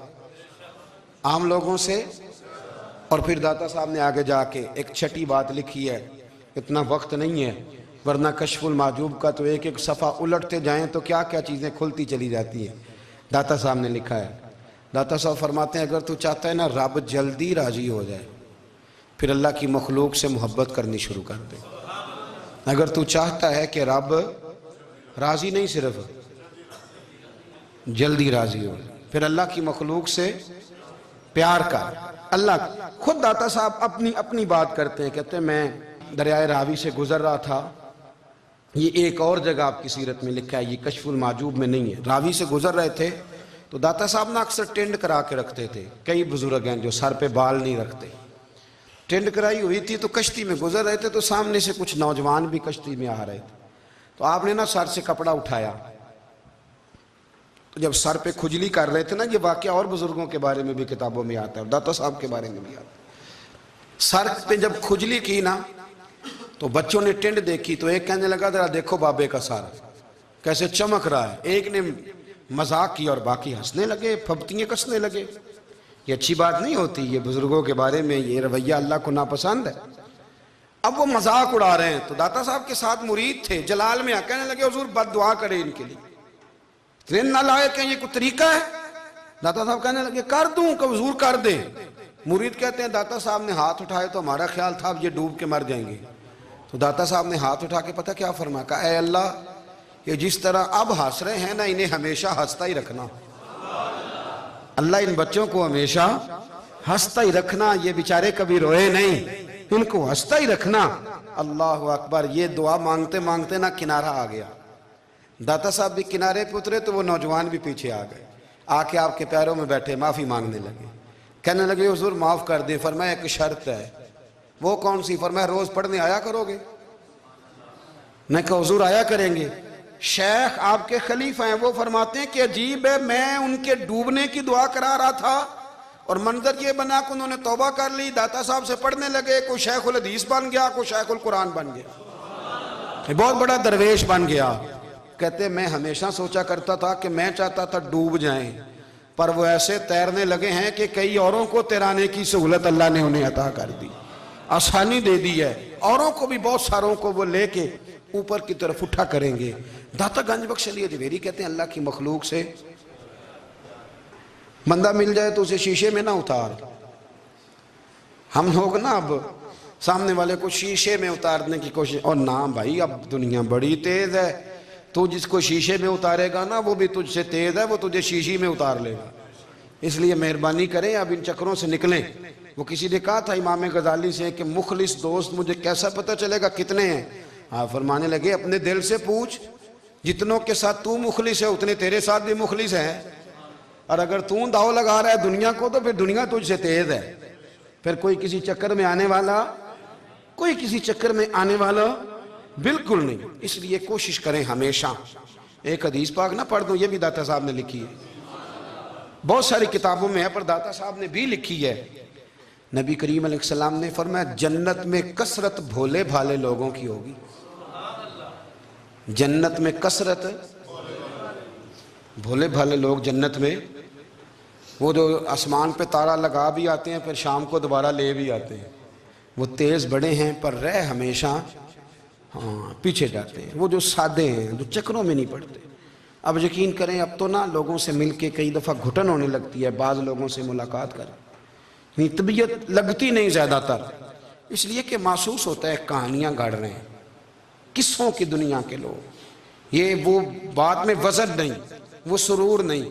عام لوگوں سے. اور پھر داتا صاحب نے آگے جا کے ایک چھٹی بات لکھی ہے, اتنا وقت نہیں ہے ورنہ کشف المحجوب کا تو ایک ایک صفحہ الٹتے جائیں تو کیا کیا چیزیں کھلتی چلی جاتی ہیں. داتا صاحب نے لکھا ہے, داتا صاحب فرماتے ہیں اگر تو چاہتا ہے نا رب جلدی راضی ہو جائے پھر اللہ کی مخلوق سے محبت کرنی شروع کر دے. اگر تو چاہتا ہے کہ رب راضی نہیں صرف جلدی راضی ہو پھر اللہ کی مخلوق سے پیار کر. اللہ خود داتا صاحب اپنی بات کرتے ہیں, کہتے ہیں میں دریائے راوی سے گزر رہا تھا, یہ ایک اور جگہ آپ کی سیرت میں لکھا ہے, یہ کشف المحجوب میں نہیں ہے. راوی سے گزر رہے تھے تو داتا صاحب نے اکثر ٹینڈ کرا کے رکھتے تھے, کئی بزرگ ہیں جو سر پہ بال نہیں رکھتے, ٹینڈ کرائی ہوئی تھی تو کشتی میں گزر رہے تھے تو سامنے سے کچھ نوجوان بھی کشتی میں آ رہے تھے. تو آپ نے نا سر سے کپڑا اٹھایا, تو جب سر پہ کھجلی کر رہے تھے نا, یہ واقعہ اور بزرگوں کے بارے میں بھی کتابوں میں آتا ہے اور داتا صاحب کے بارے میں بھی آتا ہے. سر پہ جب کھجلی کی نا تو بچوں نے ٹینڈ دیکھی تو ایک کہنے لگا ذرا دیکھو بابے کا سر کیسے چمک رہا ہے. ایک نے مذاق کیا اور باقی ہنسنے لگے, پھبتیاں کسنے لگے. یہ اچھی بات نہیں ہوتی, یہ بزرگوں کے بارے میں یہ رویہ اللہ کو ناپسند ہے. اب وہ مذاق اڑا رہے ہیں تو داتا صاحب کے ساتھ مرید تھے جلال میں, کہنے لگے حضور بد دعا کرے ان کے لیے, اتنے نالائق ہیں, یہ کوئی طریقہ ہے؟ داتا صاحب کہنے لگے کر دوں کہ حضور کر دیں. مرید کہتے ہیں داتا صاحب نے ہاتھ اٹھائے تو ہمارا خیال تھا اب یہ ڈوب کے مر جائیں گے. تو داتا صاحب نے ہاتھ اٹھا کے پتہ کیا فرمایا, کہا اے اللہ یہ جس طرح اب ہنس رہے ہیں نا انہیں ہمیشہ ہنستا ہی رکھنا. اللہ ان بچوں کو ہمیشہ ہنستا ہی رکھنا, یہ بیچارے کبھی روئے نہیں, ان کو ہنستا ہی رکھنا. اللہ اکبر. یہ دعا مانگتے مانگتے نا کنارہ آ گیا. داتا صاحب بھی کنارے پہ اترے تو وہ نوجوان بھی پیچھے آ گئے, آ کے آپ کے پیروں میں بیٹھے معافی مانگنے لگے. کہنے لگے حضور معاف کر دیں. فرمایا ایک شرط ہے. وہ کون سی؟ فرمایا روز پڑھنے آیا کرو گے. میں کہا حضور آیا کریں گے. شیخ آپ کے خلیفہ ہیں, وہ فرماتے ہیں کہ عجیب ہے, میں ان کے ڈوبنے کی دعا کرا رہا تھا اور منظر یہ بنا کہ انہوں نے توبہ کر لی، داتا صاحب سے پڑھنے لگے، کوئی شیخ الحدیث بن گیا، کوئی شیخ القرآن بن گیا، بہت بڑا درویش بن گیا۔ کہتے میں ہمیشہ سوچا کرتا تھا کہ میں چاہتا تھا ڈوب جائیں، پر وہ ایسے تیرنے لگے ہیں کہ کئی اوروں کو تیرانے کی سہولت اللہ نے انہیں عطا کر دی، آسانی دے دی ہے، اوروں کو بھی بہت ساروں کو وہ لے کے اوپر کی طرف اٹھا کریں گے۔ داتا گنج بخش علی اجمیری کہتے ہیں اللہ کی مخلوق سے بندہ مل جائے تو اسے شیشے میں نہ اتار۔ ہم لوگ نا اب سامنے والے کو شیشے میں اتارنے کی کوشش، اور نہ بھائی اب دنیا بڑی تیز ہے، تو جس کو شیشے میں اتارے گا نا وہ بھی تجھ سے تیز ہے، وہ تجھے شیشی میں اتار لے گا۔ اس لیے مہربانی کریں اب ان چکروں سے نکلیں۔ وہ کسی نے کہا تھا امام غزالی سے کہ مخلص دوست مجھے کیسا پتہ چلے گا کتنے ہیں؟ آپ فرمانے لگے اپنے دل سے پوچھ، جتنوں کے ساتھ تو مخلص ہے اتنے تیرے ساتھ بھی مخلص ہیں، اور اگر تو داؤ لگا رہا ہے دنیا کو تو پھر دنیا تجھ سے تیز ہے۔ پھر کوئی کسی چکر میں آنے والا بالکل نہیں۔ اس لیے کوشش کریں ہمیشہ۔ ایک حدیث پاک نہ پڑھ دوں، یہ بھی داتا صاحب نے لکھی ہے، بہت ساری کتابوں میں ہے پر داتا صاحب نے بھی لکھی ہے۔ نبی کریم علیہ السلام نے فرمایا جنت میں کثرت بھولے بھالے لوگوں کی ہوگی، جنت میں کثرت بھولے بھالے لوگ جنت میں، وہ جو آسمان پہ تارا لگا بھی آتے ہیں پھر شام کو دوبارہ لے بھی آتے ہیں، وہ تیز بڑے ہیں پر رہ ہمیشہ پیچھے جاتے ہیں، وہ جو سادے ہیں جو چکروں میں نہیں پڑتے۔ اب یقین کریں اب تو نا لوگوں سے مل کے کئی دفعہ گھٹن ہونے لگتی ہے، بعض لوگوں سے ملاقات کر طبیعت لگتی نہیں زیادہ تر، اس لیے کہ محسوس ہوتا ہے کہانیاں گاڑ رہے ہیں، قصوں کی دنیا کے لوگ، یہ وہ بات میں وزن نہیں، وہ سرور نہیں،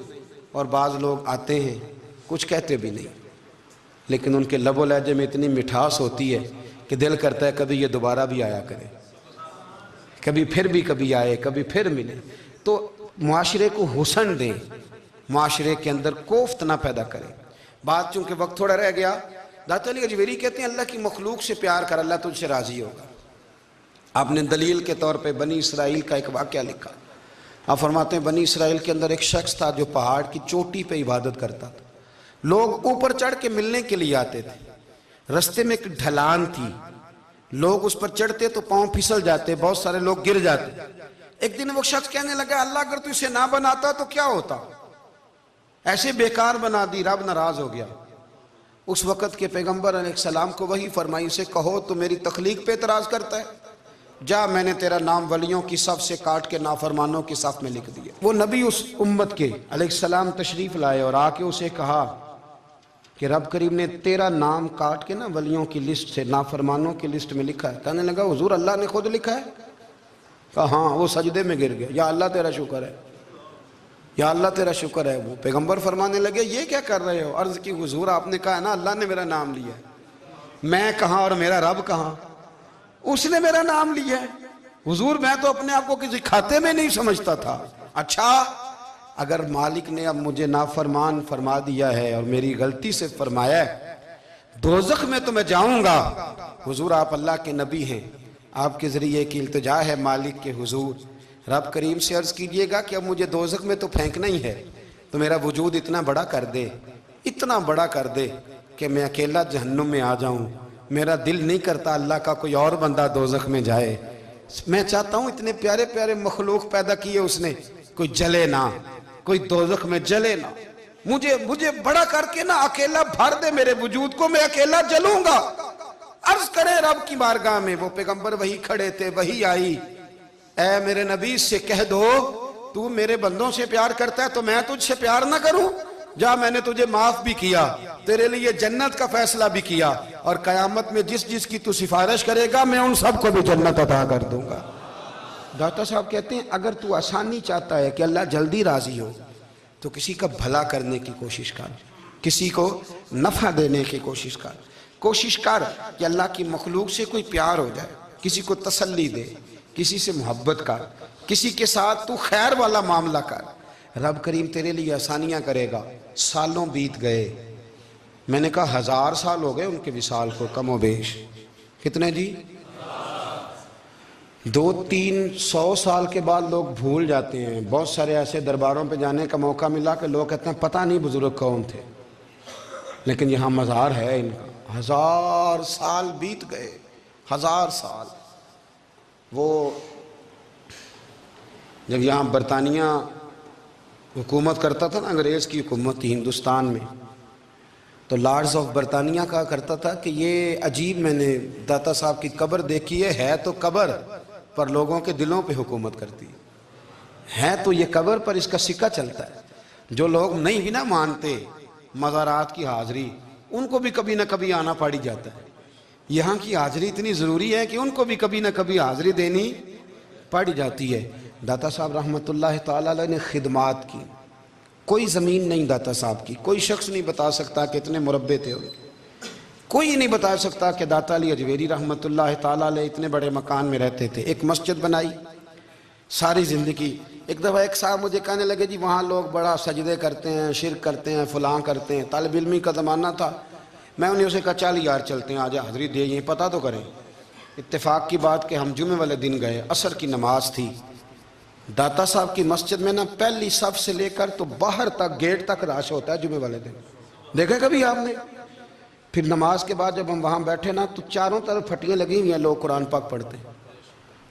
اور بعض لوگ آتے ہیں کچھ کہتے بھی نہیں، لیکن ان کے لب و لہجے میں اتنی مٹھاس ہوتی ہے کہ دل کرتا ہے کبھی یہ دوبارہ بھی آیا کرے، کبھی آئے، کبھی پھر ملے۔ تو معاشرے کو حسن دیں، معاشرے کے اندر کوفت نہ پیدا کریں۔ بات چونکہ وقت تھوڑا رہ گیا، داتا علی اجمیری کہتے ہیں اللہ کی مخلوق سے پیار کر، اللہ تجھ سے راضی ہوگا۔ آپ نے دلیل کے طور پہ بنی اسرائیل کا ایک واقعہ لکھا۔ آپ فرماتے ہیں بنی اسرائیل کے اندر ایک شخص تھا جو پہاڑ کی چوٹی پہ عبادت کرتا تھا، لوگ اوپر چڑھ کے ملنے کے لیے آتے تھے، رستے میں ایک ڈھلان تھی، لوگ اس پر چڑھتے تو پاؤں پھسل جاتے، بہت سارے لوگ گر جاتے۔ ایک دن وہ شخص کہنے لگا اللہ اگر تو اسے نہ بناتا تو کیا ہوتا، ایسے بیکار بنا دی، رب ناراض ہو گیا۔ اس وقت کے پیغمبر علیہ السلام کو وحی فرمائی اسے کہو تو میری تخلیق پہ اعتراض کرتا ہے، جا میں نے تیرا نام ولیوں کی صف سے کاٹ کے نافرمانوں کی صف میں لکھ دیا۔ وہ نبی اس امت کے علیہ السلام تشریف لائے اور آ کے اسے کہا کہ رب کریم نے تیرا نام کاٹ کے نا ولیوں کی لسٹ سے نافرمانوں کی لسٹ میں لکھا ہے۔ کہنے لگا حضور اللہ نے خود لکھا ہے؟ کہا ہاں۔ وہ سجدے میں گر گیا، یا اللہ تیرا شکر ہے، یا اللہ تیرا شکر ہے۔ وہ پیغمبر فرمانے لگے یہ کیا کر رہے ہو؟ عرض کی حضور آپ نے کہا ہے نا اللہ نے میرا نام لیا ہے، میں کہاں اور میرا رب کہاں؟ اس نے میرا نام لیا ہے حضور، میں تو اپنے آپ کو کسی کھاتے میں نہیں سمجھتا تھا۔ اچھا اگر مالک نے اب مجھے نافرمان فرما دیا ہے اور میری غلطی سے فرمایا ہے دوزخ میں تو میں جاؤں گا، حضور آپ اللہ کے نبی ہیں، آپ کے ذریعے کی التجا ہے مالک کے حضور، رب کریم سے عرض کیجئے گا کہ اب مجھے دوزخ میں تو پھینکنا ہی ہے، تو میرا وجود اتنا بڑا کر دے، اتنا بڑا کر دے کہ میں اکیلا جہنم میں آ جاؤں۔ میرا دل نہیں کرتا اللہ کا کوئی اور بندہ دوزخ میں جائے، میں چاہتا ہوں اتنے پیارے پیارے مخلوق پیدا کیے اس نے، کوئی جلے نہ، کوئی دوزخ میں جلے نہ، مجھے بڑا کر کے نا اکیلا بھر دے میرے وجود کو، میں اکیلا جلوں گا۔ عرض کرے رب کی بارگاہ میں، وہ پیغمبر وہی کھڑے تھے، وہی آئی، اے میرے نبی سے کہہ دو تو میرے بندوں سے پیار کرتا ہے تو میں تجھ سے پیار نہ کروں؟ جا میں نے تجھے معاف بھی کیا، تیرے لیے جنت کا فیصلہ بھی کیا، اور قیامت میں جس کی تو سفارش کرے گا میں ان سب کو بھی جنت عطا کر دوں گا۔ داتا صاحب کہتے ہیں اگر تو آسانی چاہتا ہے کہ اللہ جلدی راضی ہو تو کسی کا بھلا کرنے کی کوشش کر، کسی کو نفع دینے کی کوشش کر کہ اللہ کی مخلوق سے کوئی پیار ہو جائے، کسی کو تسلی دے، کسی سے محبت کر، کسی کے ساتھ تو خیر والا معاملہ کر، رب کریم تیرے لیے آسانیاں کرے گا۔ سالوں بیت گئے، میں نے کہا 1000 سال ہو گئے ان کے وصال کو کم و بیش، کتنے جی؟ 200-300 سال کے بعد لوگ بھول جاتے ہیں۔ بہت سارے ایسے درباروں پہ جانے کا موقع ملا کہ لوگ کہتے ہیں پتہ نہیں بزرگ کون تھے، لیکن یہاں مزار ہے ان کا، 1000 سال بیت گئے، 1000 سال۔ وہ جب یہاں برطانیہ حکومت کرتا تھا نا، انگریز کی حکومت تھی ہندوستان میں، تو لارڈز آف برطانیہ کہا کرتا تھا کہ یہ عجیب، میں نے داتا صاحب کی قبر دیکھی ہے تو قبر پر لوگوں کے دلوں پہ حکومت کرتی ہے تو یہ قبر پر اس کا سکہ چلتا ہے۔ جو لوگ نہیں بھی نہ مانتے مزارات کی حاضری، ان کو بھی کبھی نہ کبھی آنا پڑ جاتا ہے۔ یہاں کی حاضری اتنی ضروری ہے کہ ان کو بھی کبھی نہ کبھی حاضری دینی پڑ جاتی ہے۔ داتا صاحب رحمۃ اللہ تعالیٰ علیہ نے خدمات کی، کوئی زمین نہیں داتا صاحب کی، کوئی شخص نہیں بتا سکتا کہ اتنے مربع تھے، کوئی نہیں بتا سکتا کہ داتا علی اجویری رحمۃ اللہ تعالیٰ علیہ اتنے بڑے مکان میں رہتے تھے۔ ایک مسجد بنائی ساری زندگی۔ ایک دفعہ ایک صاحب مجھے کہنے لگے جی وہاں لوگ بڑا سجدے کرتے ہیں، شرک کرتے ہیں، فلاں کرتے ہیں، طالب علمی کا زمانہ تھا۔ میں انہیں اسے کہا چل یار چلتے ہیں، آجا حاضری دے، یہ پتہ تو کریں۔ اتفاق کی بات کہ ہم جمعے والے دن گئے، عصر کی نماز تھی، داتا صاحب کی مسجد میں نا پہلی صف سے لے کر تو باہر تک گیٹ تک رش ہوتا ہے جمعے والے دن، دیکھا کبھی آپ نے؟ پھر نماز کے بعد جب ہم وہاں بیٹھے نا تو چاروں طرف پھٹیاں لگی ہوئی ہیں، لوگ قرآن پاک پڑھتے ہیں۔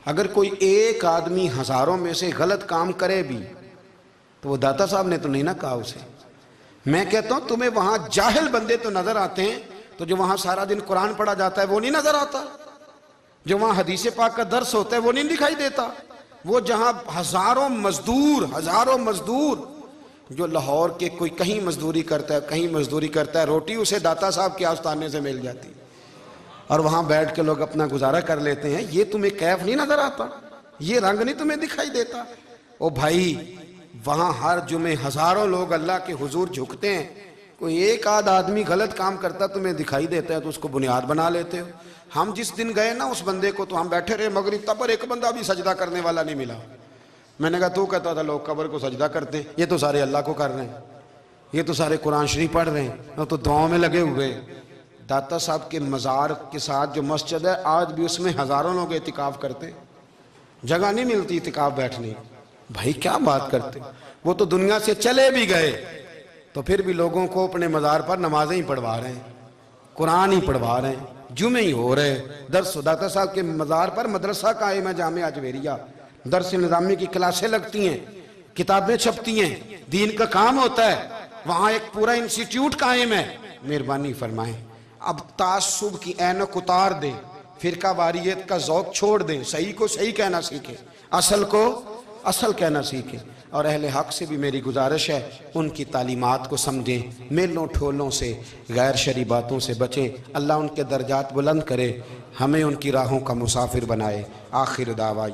اگر کوئی ایک آدمی ہزاروں میں سے غلط کام کرے بھی تو وہ داتا صاحب نے تو نہیں نہ کہا اسے۔ میں کہتا ہوں تمہیں وہاں جاہل بندے تو نظر آتے ہیں، تو جو وہاں سارا دن قرآن پڑھا جاتا ہے وہ نہیں نظر آتا؟ جو وہاں حدیث پاک کا درس ہوتا ہے وہ نہیں دکھائی دیتا؟ وہ جہاں ہزاروں مزدور جو لاہور کے کوئی کہیں مزدوری کرتا ہے، کہیں مزدوری کرتا ہے، روٹی اسے داتا صاحب کے آستانے سے مل جاتی، اور وہاں بیٹھ کے لوگ اپنا گزارا کر لیتے ہیں۔ یہ تمہیں کیف نہیں نظر آتا؟ یہ رنگ نہیں تمہیں دکھائی دیتا؟ او بھائی، وہاں ہر جمعے ہزاروں لوگ اللہ کے حضور جھکتے ہیں، کوئی ایک آدھ آدمی غلط کام کرتا تمہیں دکھائی دیتا ہے تو اس کو بنیاد بنا لیتے ہو۔ ہم جس دن گئے نا اس بندے کو تو ہم بیٹھے رہے مغرب تک، پر ایک بندہ بھی سجدہ کرنے والا نہیں ملا۔ میں نے کہا تو کہتا تھا لوگ قبر کو سجدہ کرتے ہیں، یہ تو سارے اللہ کو کر رہے ہیں، یہ تو سارے قرآن شریف پڑھ رہے ہیں، تو دعاؤں میں لگے ہوئے۔ داتا صاحب کے مزار کے ساتھ جو مسجد ہے آج بھی اس میں ہزاروں لوگ اعتکاف کرتے ہیں، جگہ نہیں ملتی اعتکاف بیٹھنے۔ بھائی کیا بات کرتے، وہ تو دنیا سے چلے بھی گئے تو پھر بھی لوگوں کو اپنے مزار پر نمازیں ہی پڑھوا رہے ہیں، قرآن ہی پڑھوا رہے ہیں، جمعے ہی ہو رہے درس۔ داتا صاحب کے مزار پر مدرسہ قائم ہے، جامعہ اجویریہ، درس نظامی کی کلاسیں لگتی ہیں، کتابیں چھپتی ہیں، دین کا کام ہوتا ہے، وہاں ایک پورا انسٹیٹیوٹ قائم ہے۔ مہربانی فرمائیں اب تعصب کی اینک اتار دیں، فرقہ واریت کا ذوق چھوڑ دیں، صحیح کو صحیح کہنا سیکھیں، اصل کو اصل کہنا سیکھیں۔ اور اہل حق سے بھی میری گزارش ہے ان کی تعلیمات کو سمجھیں، میلوں ٹھولوں سے، غیر شرعی باتوں سے بچیں۔ اللہ ان کے درجات بلند کرے، ہمیں ان کی راہوں کا مسافر بنائے۔ آخر دعویٰ